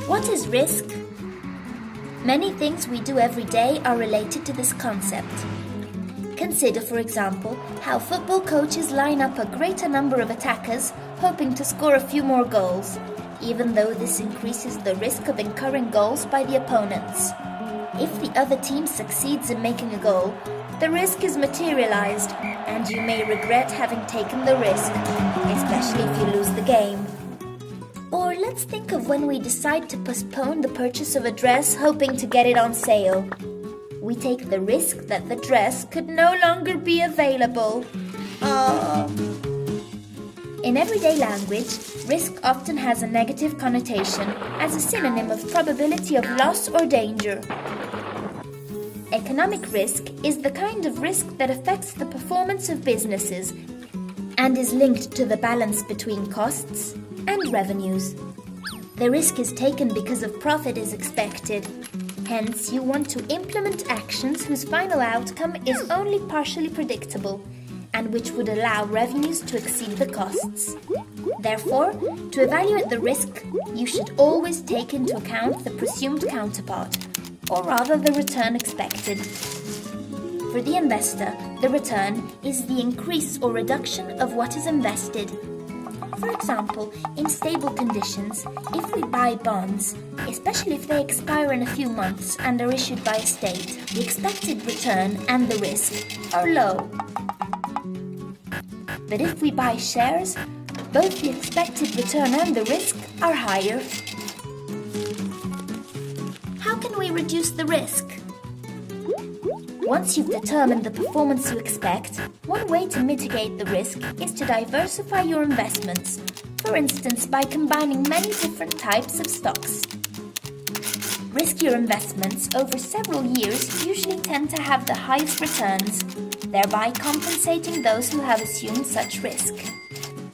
What is risk? Many things we do every day are related to this concept. Consider, for example, how football coaches line up a greater number of attackers, hoping to score a few more goals, even though this increases the risk of incurring goals by the opponents. If the other team succeeds in making a goal, the risk is materialized, and you may regret having taken the risk, especially if you lose the game. Or let's think of when we decide to postpone the purchase of a dress hoping to get it on sale. We take the risk that the dress could no longer be available. In everyday language, risk often has a negative connotation as a synonym of probability of loss or danger. Economic risk is the kind of risk that affects the performance of businesses and is linked to the balance between costs and revenues. The risk is taken because of profit is expected. Hence, you want to implement actions whose final outcome is only partially predictable and which would allow revenues to exceed the costs. Therefore, to evaluate the risk, you should always take into account the presumed counterpart, or rather the return expected. For the investor, the return is the increase or reduction of what is invested. For example, in stable conditions, if we buy bonds, especially if they expire in a few months and are issued by a state, the expected return and the risk are low. But if we buy shares, both the expected return and the risk are higher. How can we reduce the risk? Once you've determined the performance you expect, one way to mitigate the risk is to diversify your investments, for instance by combining many different types of stocks. Riskier investments over several years usually tend to have the highest returns, thereby compensating those who have assumed such risk.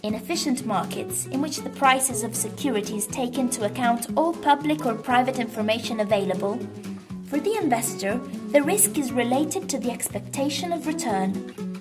In efficient markets, in which the prices of securities take into account all public or private information available, for the investor, the risk is related to the expectation of return.